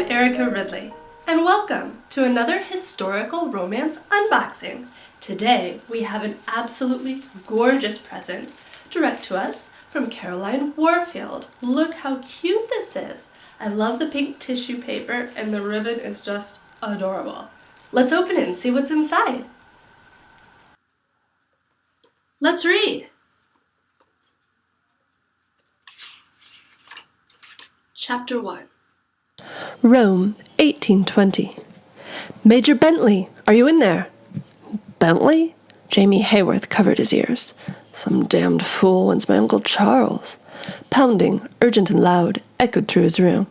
Erica Ridley, and welcome to another historical romance unboxing. Today we have an absolutely gorgeous present direct to us from Caroline Warfield. Look how cute this is. I love the pink tissue paper and the ribbon is just adorable. Let's open it and see what's inside. Let's read. Chapter 1. Rome, 1820. Major Bentley, are you in there? Bentley? Jamie Heyworth covered his ears. Some damned fool wants my Uncle Charles. Pounding, urgent and loud, echoed through his room.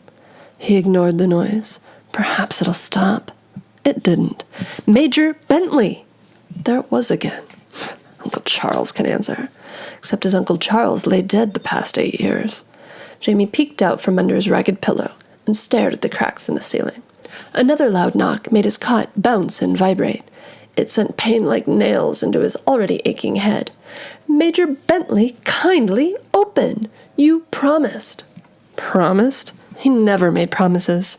He ignored the noise. Perhaps it'll stop. It didn't. Major Bentley! There it was again. Uncle Charles can answer. Except his Uncle Charles lay dead the past 8 years. Jamie peeked out from under his ragged pillow and stared at the cracks in the ceiling. Another loud knock made his cot bounce and vibrate. It sent pain like nails into his already aching head. Major Bentley, kindly open! You promised. Promised? He never made promises.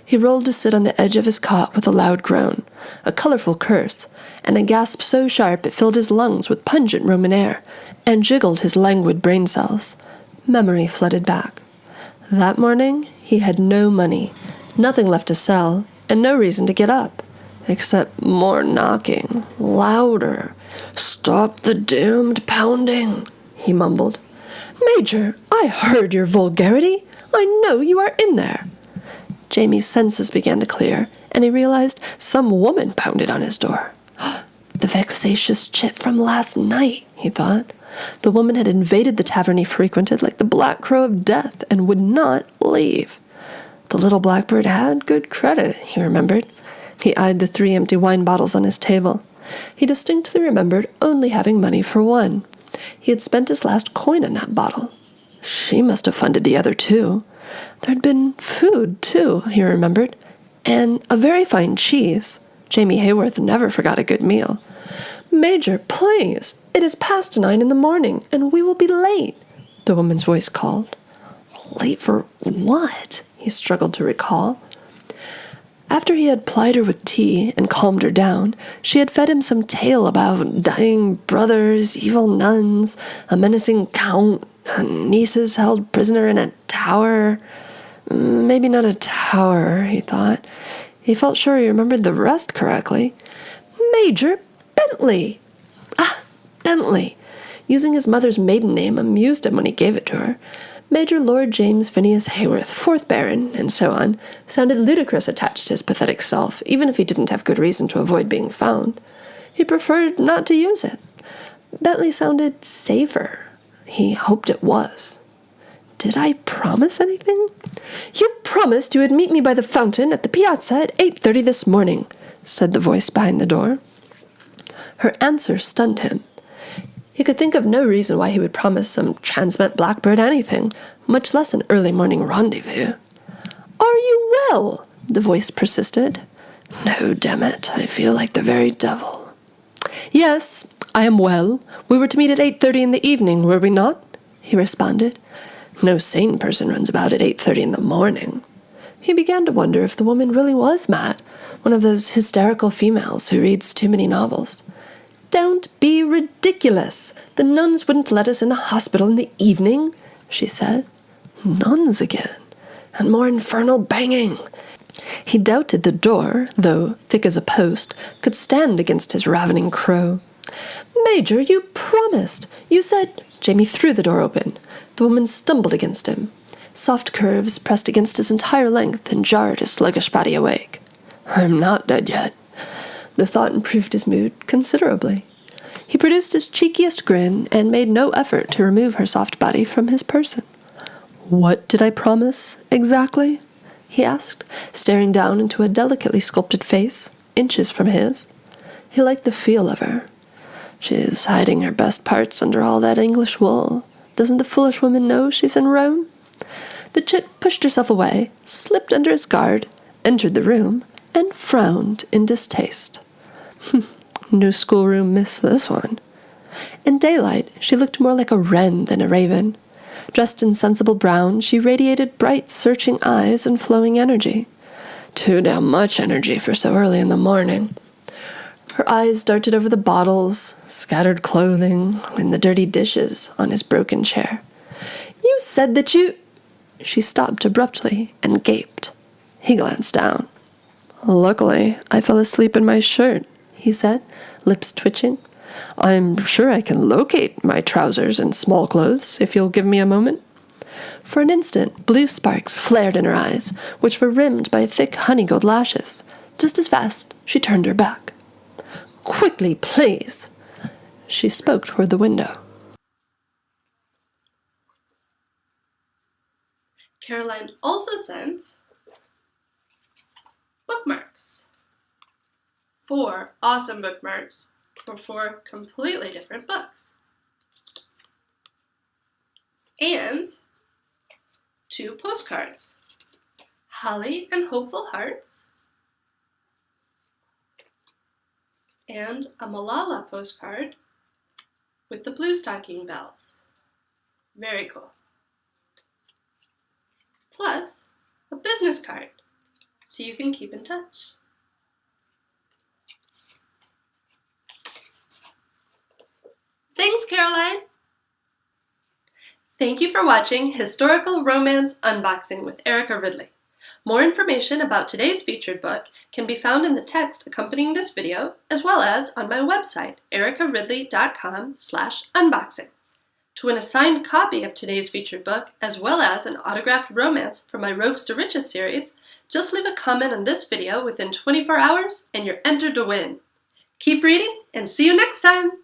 He rolled to sit on the edge of his cot with a loud groan, a colorful curse, and a gasp so sharp it filled his lungs with pungent Roman air, and jiggled his languid brain cells. Memory flooded back. That morning, he had no money, nothing left to sell, and no reason to get up, except more knocking, louder. "Stop the damned pounding," he mumbled. "Major, I heard your vulgarity. I know you are in there." Jamie's senses began to clear, and he realized some woman pounded on his door. The vexatious chit from last night, he thought. The woman had invaded the tavern he frequented like the black crow of death and would not leave. The little blackbird had good credit, he remembered. He eyed the 3 empty wine bottles on his table. He distinctly remembered only having money for one. He had spent his last coin on that bottle. She must have funded the other 2. There had been food, too, he remembered, and a very fine cheese. Jamie Heyworth never forgot a good meal. "Major, please, it is past 9 in the morning, and we will be late," the woman's voice called. Late for what? He struggled to recall. After he had plied her with tea and calmed her down, she had fed him some tale about dying brothers, evil nuns, a menacing count, nieces held prisoner in a tower. Maybe not a tower, he thought. He felt sure he remembered the rest correctly. Major Bentley! Bentley! Using his mother's maiden name amused him when he gave it to her. Major Lord James Phineas Heyworth, 4th Baron, and so on, sounded ludicrous attached to his pathetic self, even if he didn't have good reason to avoid being found. He preferred not to use it. Bentley sounded safer. He hoped it was. Did I promise anything? "You promised you would meet me by the fountain at the piazza at 8:30 this morning," said the voice behind the door. Her answer stunned him. He could think of no reason why he would promise some transmet blackbird anything, much less an early morning rendezvous. "Are you well?" the voice persisted. "No, damn it, I feel like the very devil." "Yes, I am well. We were to meet at 8:30 in the evening, were we not?" he responded. No sane person runs about at 8:30 in the morning. He began to wonder if the woman really was mad, one of those hysterical females who reads too many novels. "Don't be ridiculous. The nuns wouldn't let us in the hospital in the evening," she said. Nuns again, and more infernal banging. He doubted the door, though thick as a post, could stand against his ravening crow. "Major, you promised. You said—" Jamie threw the door open. The woman stumbled against him. Soft curves pressed against his entire length and jarred his sluggish body awake. "I'm not dead yet." The thought improved his mood considerably. He produced his cheekiest grin and made no effort to remove her soft body from his person. "What did I promise, exactly?" he asked, staring down into a delicately sculpted face, inches from his. He liked the feel of her. She's hiding her best parts under all that English wool. Doesn't the foolish woman know she's in Rome? The chit pushed herself away, slipped under his guard, entered the room, and frowned in distaste. No schoolroom miss this one. In daylight, she looked more like a wren than a raven. Dressed in sensible brown, she radiated bright, searching eyes and flowing energy. Too damn much energy for so early in the morning. Her eyes darted over the bottles, scattered clothing, and the dirty dishes on his broken chair. "You said that you—" She stopped abruptly and gaped. He glanced down. "Luckily, I fell asleep in my shirt," he said, lips twitching. "I'm sure I can locate my trousers and small clothes, if you'll give me a moment." For an instant, blue sparks flared in her eyes, which were rimmed by thick honey-gold lashes. Just as fast, she turned her back. "Quickly, please." She spoke toward the window. Caroline also sent bookmarks. 4 awesome bookmarks for 4 completely different books. And 2 postcards. Holly and Hopeful Hearts. And a Malala postcard with the blue stocking bells. Very cool. Plus, a business card, so you can keep in touch. Thanks, Caroline! Thank you for watching Historical Romance Unboxing with Erica Ridley. More information about today's featured book can be found in the text accompanying this video, as well as on my website, ericaridley.com/unboxing. To win a signed copy of today's featured book, as well as an autographed romance from my Rogues to Riches series, just leave a comment on this video within 24 hours and you're entered to win. Keep reading and see you next time!